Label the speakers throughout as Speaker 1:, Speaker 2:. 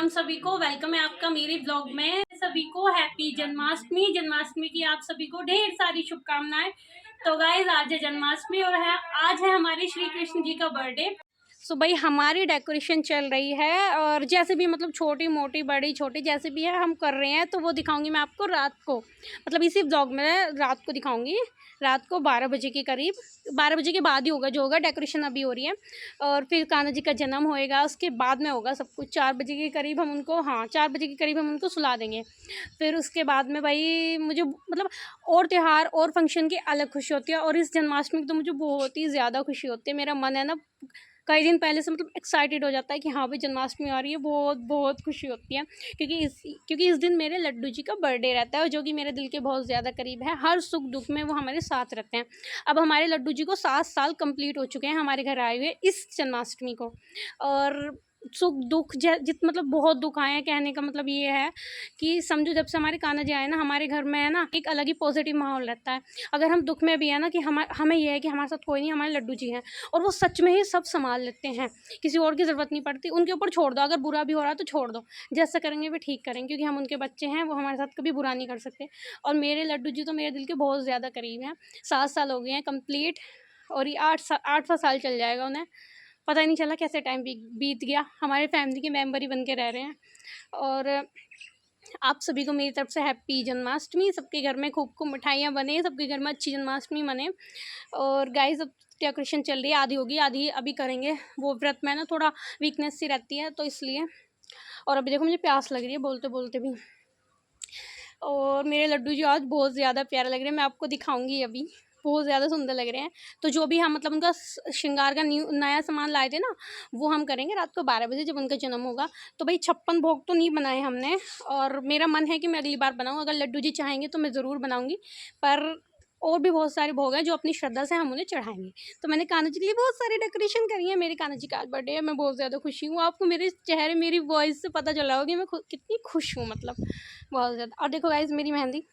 Speaker 1: राम सभी को। वेलकम है आपका मेरे ब्लॉग में। सभी को हैप्पी जन्माष्टमी। जन्माष्टमी की आप सभी को ढेर सारी शुभकामनाएं। तो गाइज आज है जन्माष्टमी और आज है हमारे श्री कृष्ण जी का बर्थडे। सो भाई हमारी डेकोरेशन चल रही है और जैसे भी मतलब छोटी मोटी बड़ी छोटी जैसे भी है हम कर रहे हैं, तो वो दिखाऊंगी मैं आपको रात को, मतलब इसी ब्लॉग में रात को दिखाऊंगी। रात को 12 बजे के करीब, 12 बजे के बाद ही होगा जो होगा, डेकोरेशन अभी हो रही है। और फिर कान्हा जी का जन्म होएगा, उसके बाद में होगा सब कुछ। 4 बजे के करीब हम उनको, हाँ 4 बजे के करीब हम उनको सुला देंगे। फिर उसके बाद में भाई मुझे मतलब और त्यौहार और फंक्शन की अलग खुशी होती है, और इस जन्माष्टमी की तो मुझे बहुत ही ज़्यादा खुशी होती है। मेरा मन है ना कई दिन पहले से मतलब एक्साइटेड हो जाता है कि हाँ भाई जन्माष्टमी आ रही है। बहुत बहुत खुशी होती है क्योंकि इस दिन मेरे लड्डू जी का बर्थडे रहता है, जो कि मेरे दिल के बहुत ज़्यादा करीब है। हर सुख दुख में वो हमारे साथ रहते हैं। अब हमारे लड्डू जी को 7 साल कंप्लीट हो चुके हैं हमारे घर आए हुए इस जन्माष्टमी को। और सुख दुख मतलब बहुत दुख आए हैं। कहने का मतलब ये है कि समझो जब से हमारे कान्हा जी आए ना हमारे घर में, है ना, एक अलग ही पॉजिटिव माहौल रहता है। अगर हम दुख में भी है ना कि हमें यह है कि हमारे साथ कोई नहीं, हमारे लड्डू जी हैं और वो सच में ही सब संभाल लेते हैं। किसी और की ज़रूरत नहीं पड़ती, उनके ऊपर छोड़ दो। अगर बुरा भी हो रहा है तो छोड़ दो, जैसा करेंगे वे ठीक करेंगे, क्योंकि हम उनके बच्चे हैं, वो हमारे साथ कभी बुरा नहीं कर सकते। और मेरे लड्डू जी तो मेरे दिल के बहुत ज़्यादा करीब हैं। 7 साल हो गए हैं कंप्लीट, और ये 8वां साल चल जाएगा उन्हें। पता ही नहीं चला कैसे टाइम बीत गया। हमारे फैमिली के मेंबर ही बन के रह रहे हैं। और आप सभी को मेरी तरफ से हैप्पी जन्माष्टमी। सबके घर में खूब खूब मिठाइयाँ बने, सबके घर में अच्छी जन्माष्टमी बने। और गाइस अब डेकोरेशन चल रही है, आधी होगी आधी अभी करेंगे। वो व्रत में ना थोड़ा वीकनेस सी रहती है तो इसलिए। और अभी देखो मुझे प्यास लग रही है बोलते बोलते भी। और मेरे लड्डू जी आज बहुत ज़्यादा प्यारे लग रहे हैं, मैं आपको दिखाऊंगी अभी। बहुत ज़्यादा सुंदर लग रहे हैं। तो जो भी हम मतलब उनका श्रृंगार का नया सामान लाए थे ना, वो हम करेंगे रात को 12 बजे जब उनका जन्म होगा। तो भाई 56 भोग तो नहीं बनाए हमने, और मेरा मन है कि मैं अगली बार बनाऊँ। अगर लड्डू जी चाहेंगे तो मैं ज़रूर बनाऊँगी, पर और भी बहुत सारे भोग हैं जो अपनी श्रद्धा से हम उन्हें चढ़ाएंगे। तो मैंने कान्हा जी के लिए बहुत सारी डेकोरेशन करी है। मेरे कान्हा जी का आज बर्थडे है, मैं बहुत ज़्यादा खुशी हूँ। आपको मेरे चेहरे मेरी वॉइस से पता चला होगा कि मैं कितनी खुश हूँ, मतलब बहुत ज़्यादा। और देखो गाइस मेरी मेहंदी,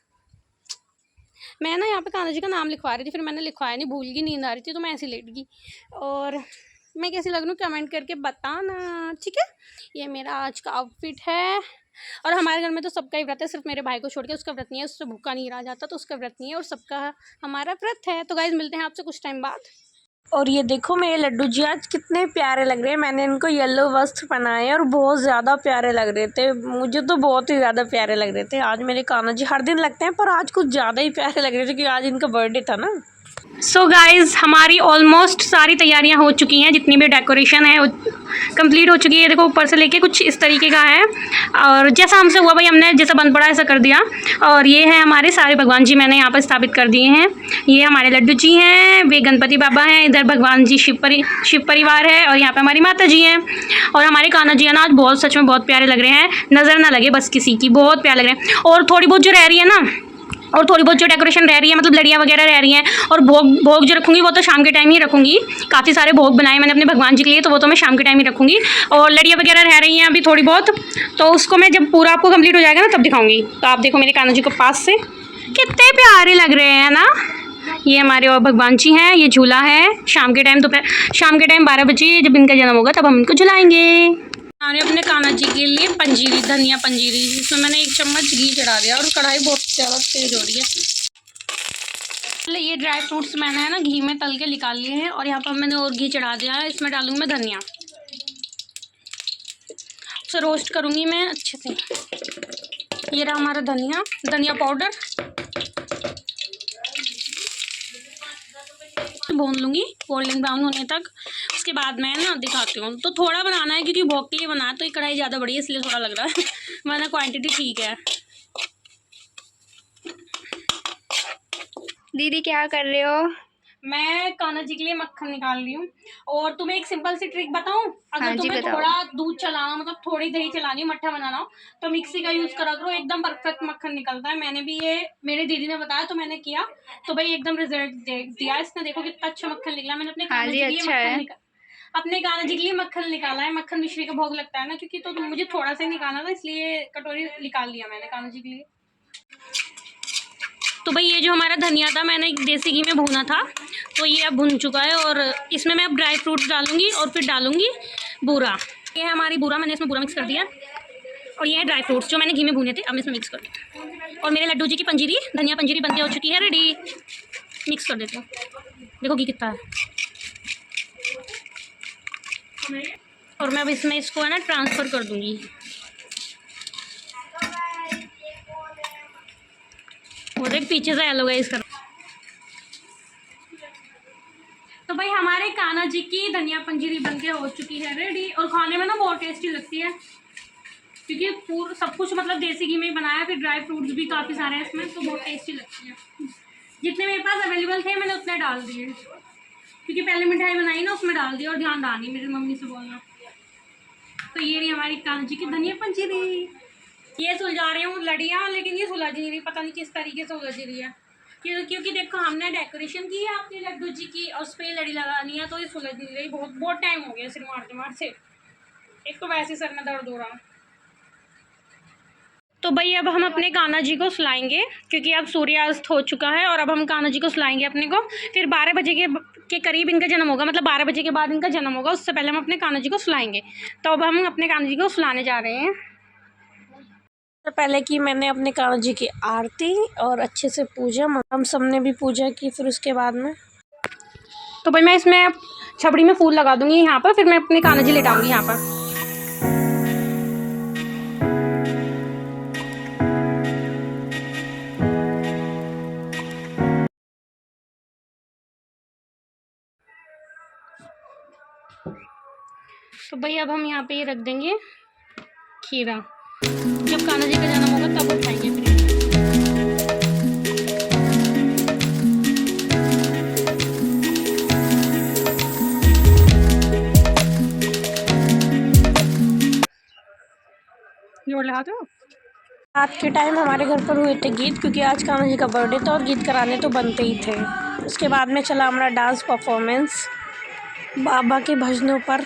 Speaker 1: मैं ना यहाँ पे कान्हा जी का नाम लिखवा रही थी, फिर मैंने लिखवाया नहीं, भूल गई, नींद आ रही थी तो मैं ऐसे लेट गई। और मैं कैसी लग रही हूँ कमेंट करके बताना, ठीक है। ये मेरा आज का आउटफिट है। और हमारे घर में तो सबका ही व्रत है, सिर्फ मेरे भाई को छोड़ के, उसका व्रत नहीं है, उससे भूखा नहीं रहा जाता, तो उसका व्रत नहीं है और सबका हमारा व्रत है। तो गाइज मिलते हैं आपसे कुछ टाइम बाद। और ये देखो मेरे लड्डू जी आज कितने प्यारे लग रहे हैं। मैंने इनको येलो वस्त्र पहनाए हैं और बहुत ज़्यादा प्यारे लग रहे थे। मुझे तो बहुत ही ज़्यादा प्यारे लग रहे थे। आज मेरे कान्हा जी हर दिन लगते हैं, पर आज कुछ ज़्यादा ही प्यारे लग रहे थे क्योंकि आज इनका बर्थडे था ना। सो गाइज़ हमारी ऑलमोस्ट सारी तैयारियां हो चुकी हैं, जितनी भी डेकोरेशन है कंप्लीट हो चुकी है। देखो ऊपर से लेके कुछ इस तरीके का है, और जैसा हमसे हुआ भाई हमने जैसा बन पड़ा ऐसा कर दिया। और ये है हमारे सारे भगवान जी मैंने यहाँ पर स्थापित कर दिए हैं। ये हमारे लड्डू जी हैं, वे गणपति बाबा हैं, इधर भगवान जी शिव परिवार है, और यहाँ पर हमारी माता जी हैं। और हमारे कान्हा जी है ना आज बहुत सच में बहुत प्यारे लग रहे हैं, नज़र ना लगे बस किसी की, बहुत प्यारे लग रहे हैं। और थोड़ी बहुत जो रह रही है ना, और थोड़ी बहुत जो डेकोरेशन रह रही है, मतलब लड़ियाँ वगैरह रह रही हैं, और भोग जो रखूँगी वो तो शाम के टाइम ही रखूँगी। काफ़ी सारे भोग बनाए मैंने अपने भगवान जी के लिए, तो वो तो मैं शाम के टाइम ही रखूँगी। और लड़ियाँ वगैरह रह रही हैं अभी थोड़ी बहुत, तो उसको मैं जब पूरा आपको कंप्लीट हो जाएगा ना तब दिखाऊँगी। तो आप देखो मेरे कान्हा जी को पास से कितने प्यारे लग रहे हैं ना। ये हमारे और भगवान जी हैं, ये झूला है। शाम के टाइम 12 बजे जब इनका जन्म होगा तब हम इनको झुलाएँगे। मैंने अपने कान्हा जी के लिए पंजीरी, धनिया पंजीरी, इसमें मैंने 1 चम्मच घी चढ़ा दिया, और कढ़ाई बहुत ज़्यादा तेज हो रही है। पहले ये ड्राई फ्रूट्स मैंने है ना घी में तल के निकाल लिए हैं, और यहाँ पर मैंने और घी चढ़ा दिया है। इसमें डालूंगी मैं धनिया, उसे रोस्ट करूँगी मैं अच्छे से। ये रहा हमारा धनिया पाउडर, भून लूँगी गोल्डन ब्राउन होने तक। उसके बाद मैं ना दिखाती हूँ। तो थोड़ा बनाना है क्योंकि भोग के लिए बनाया, तो ये कढ़ाई ज़्यादा बड़ी है इसलिए थोड़ा लग रहा है, वरना क्वांटिटी ठीक है।
Speaker 2: दीदी क्या कर रहे हो?
Speaker 1: मैं कान्हा जी के लिए मक्खन निकाल रही हूँ। और तुम्हें एक सिंपल सी ट्रिक बताऊँ, अगर
Speaker 2: हाँ
Speaker 1: तुम्हें
Speaker 2: बताओ।
Speaker 1: थोड़ा दूध चलाना, मतलब थोड़ी दही चलानी, मट्ठा बनाना हो, तो मिक्सी का यूज़ करा करो, एकदम परफेक्ट मक्खन निकलता है। मैंने भी ये मेरी दीदी ने बताया तो मैंने किया, तो भाई एकदम रिजल्ट दिया इसने। देखो कितना अच्छा मक्खन निकला। मैंने अपने कान्हा जी के लिए अपने कान्हा जी के लिए मक्खन निकाला है। मक्खन मिश्री का भोग लगता है ना, क्योंकि तो मुझे थोड़ा सा ही निकालना था, इसलिए कटोरी निकाल लिया मैंने कान्हा जी के लिए। तो भाई ये जो हमारा धनिया था मैंने देसी घी में भूना था, तो ये अब भुन चुका है। और इसमें मैं अब ड्राई फ्रूट्स डालूंगी और फिर डालूंगी बूरा। ये है हमारी बूरा, मैंने इसमें बूरा मिक्स कर दिया। और ये है ड्राई फ्रूट्स जो मैंने घी में भूने थे, अब इसमें मिक्स कर देते हैं। और मेरे लड्डू जी की पंजीरी, धनिया पंजीरी बनती हो चुकी है रेडी। मिक्स कर देते हैं। देखो घी कितना है। और मैं अब इसमें इसको है ना ट्रांसफ़र कर दूँगी। वो देख पीछे से येलो गाइस कर। तो भाई हमारे कान्हा जी की धनिया पंजीरी बनके हो चुकी है रेडी। और खाने में ना बहुत टेस्टी लगती है, क्योंकि पूरा सब कुछ मतलब देसी घी में ही बनाया, फिर ड्राई फ्रूट्स भी काफ़ी सारे हैं इसमें, तो बहुत टेस्टी लगती है। जितने मेरे पास अवेलेबल थे मैंने उतने डाल दिए, क्योंकि पहले मिठाई बनाई ना उसमें डाल दिया और ध्यान रहा नहीं मेरी मम्मी से बोलना। तो ये रही हमारी कान्हा जी की धनिया पंजीरी। ये सुलझा रही हूँ लड़ियाँ, लेकिन ये सुलझ नहीं रही, पता नहीं किस तरीके से सुलझ रही है। क्योंकि देखो हमने डेकोरेशन की है अपने लड्डू जी की और उस पर लड़ी लगानी है, तो ये सुलझ नहीं रही। बहुत टाइम हो गया सिर मारते मारते। एक तो वैसे सर में दर्द हो रहा। तो भाई अब हम अपने कान्हा जी को सुलाएंगे, क्योंकि अब सूर्यास्त हो चुका है। और अब हम कान्हा जी को सुलाएंगे अपने को। फिर 12 बजे के करीब इनका जन्म होगा, मतलब 12 बजे के बाद इनका जन्म होगा, उससे पहले हम अपने कान्हा जी को सुलाएंगे। तो अब हम अपने कान्हा जी को सुलाने जा रहे हैं। तो पहले की मैंने अपने कान्हा जी की आरती और अच्छे से पूजा, हम सब ने भी पूजा की। फिर उसके बाद में तो भाई मैं इसमें छबड़ी में फूल लगा दूंगी यहाँ पर, फिर मैं अपने कान्हा जी लेटाऊंगी यहाँ पर। तो भाई अब हम यहाँ पे ये रख देंगे खीरा। जब कान्हा जी का जन्म होगा तब उठाएंगे फिर। जोड़ लगा दो। रात के टाइम हमारे घर पर हुए थे गीत, क्योंकि आज कान्हा जी का बर्थडे था और गीत कराने तो बनते ही थे। उसके बाद में चला हमारा डांस परफॉर्मेंस बाबा के भजनों पर।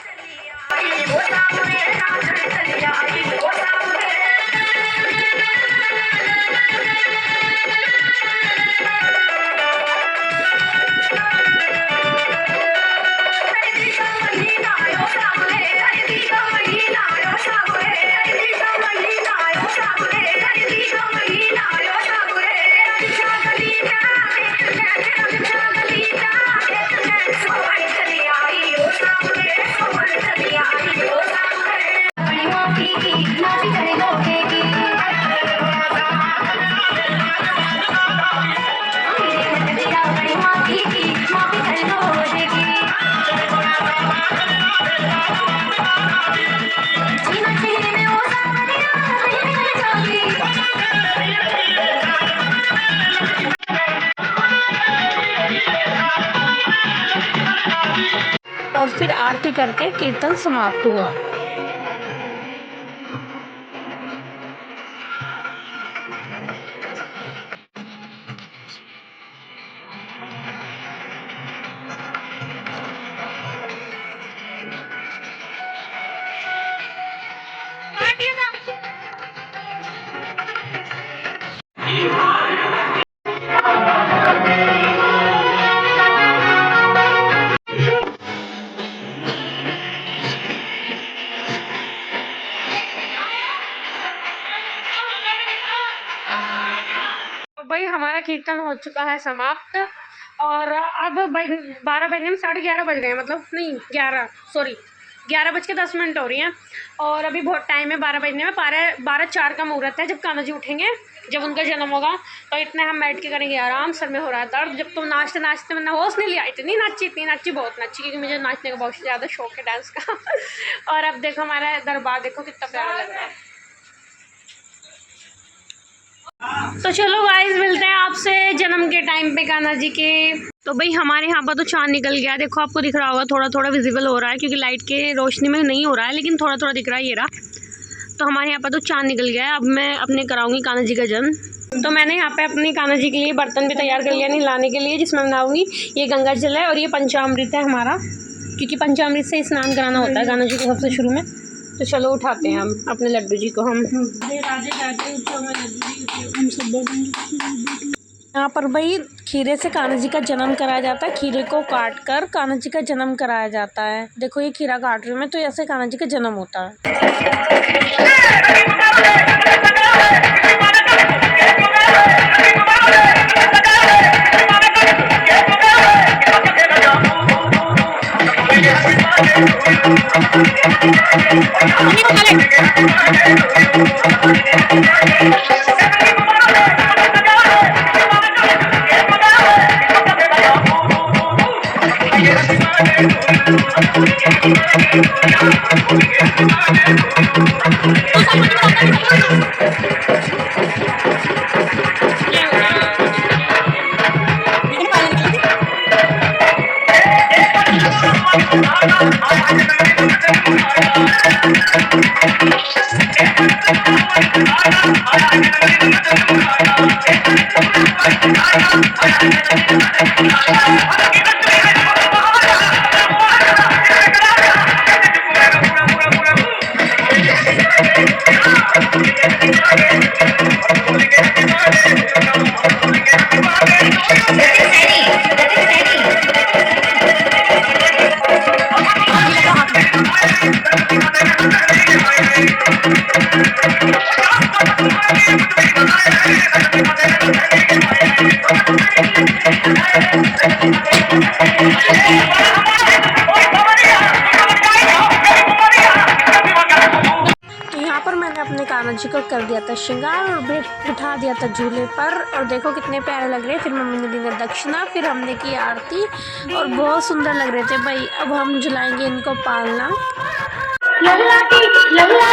Speaker 1: और फिर आरती करके कीर्तन समाप्त हुआ। भाई हमारा कीर्तन हो चुका है समाप्त। और अब भाई 12 बजने में 11:30 बज गए हैं, मतलब नहीं 11:10 हो रही हैं। और अभी बहुत टाइम है 12 बजने में। 12:04 का मुहूर्त है जब कान्हा जी उठेंगे, जब उनका जन्म होगा। तो इतने हम बैठ के करेंगे आराम। सर में हो रहा है दर्द। जब तो नाचते नाचते मैंने होश नहीं लिया, इतनी नाची बहुत नाची, क्योंकि मुझे नाचने का बहुत ज़्यादा शौक है डांस का। और अब देखो हमारा दरबार देखो कितना प्यारा लग रहा है। तो चलो गाइस मिलते हैं आपसे जन्म के टाइम पे कान्हा जी के। तो भाई हमारे यहाँ पर तो चांद निकल गया। देखो आपको दिख रहा होगा, थोड़ा थोड़ा विजिबल हो रहा है, क्योंकि लाइट के रोशनी में नहीं हो रहा है, लेकिन थोड़ा थोड़ा दिख रहा है। ये रहा। तो हमारे यहाँ पर तो चांद निकल गया है। अब मैं अपने कराऊंगी कान्हा जी का जन्म। तो मैंने यहाँ पे अपनी कान्हा जी के लिए बर्तन भी तैयार कर लिया नहलाने के लिए, जिसमें मैं नहाऊंगी। ये गंगा जल है और ये पंचामृत है हमारा, क्योंकि पंचामृत से स्नान कराना होता है कान्हा जी को सबसे शुरू में। तो चलो उठाते हैं हम अपने लड्डू जी को। हम यहाँ पर भाई खीरे से कान्हा जी का जन्म कराया जाता है। खीरे को काट कर कान्हा जी का जन्म कराया जाता है। देखो ये खीरा काट रही हूँ मैं, तो ऐसे कान्हा जी का जन्म होता है। अपने कान्हा जी को कर दिया था श्रृंगार और बिठा दिया था झूले पर, और देखो कितने प्यारे लग रहे। फिर मम्मी ने दी ने दक्षिणा, फिर हमने की आरती और बहुत सुंदर लग रहे थे भाई। अब हम झुलाएंगे इनको पालना।
Speaker 2: लल्ला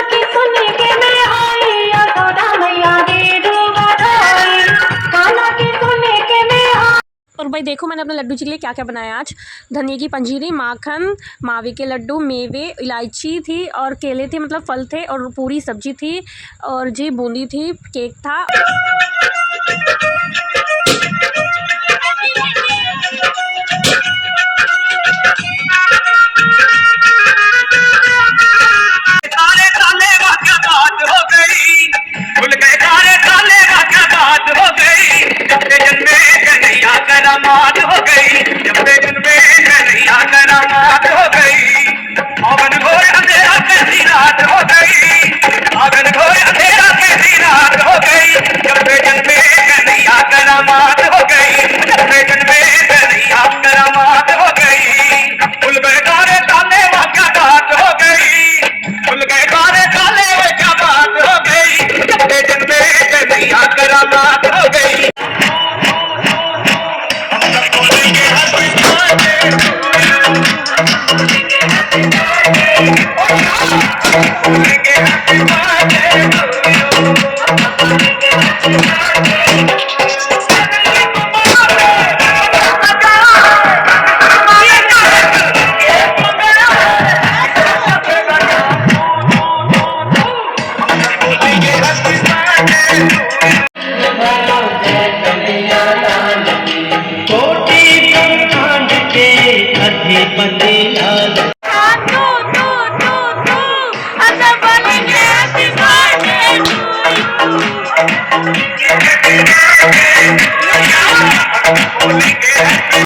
Speaker 2: की सुन के मैं आई यशोदा मैया दे दूंगा ढोल, कान्हा की सुन के मैं आई।
Speaker 1: और भाई देखो मैंने अपने लड्डू जी के लिए क्या क्या बनाया आज। धनिया की पंजीरी, माखन, मावे के लड्डू, मेवे, इलायची थी और केले थे, मतलब फल थे, और पूरी सब्जी थी, और जी बूंदी थी, केक था।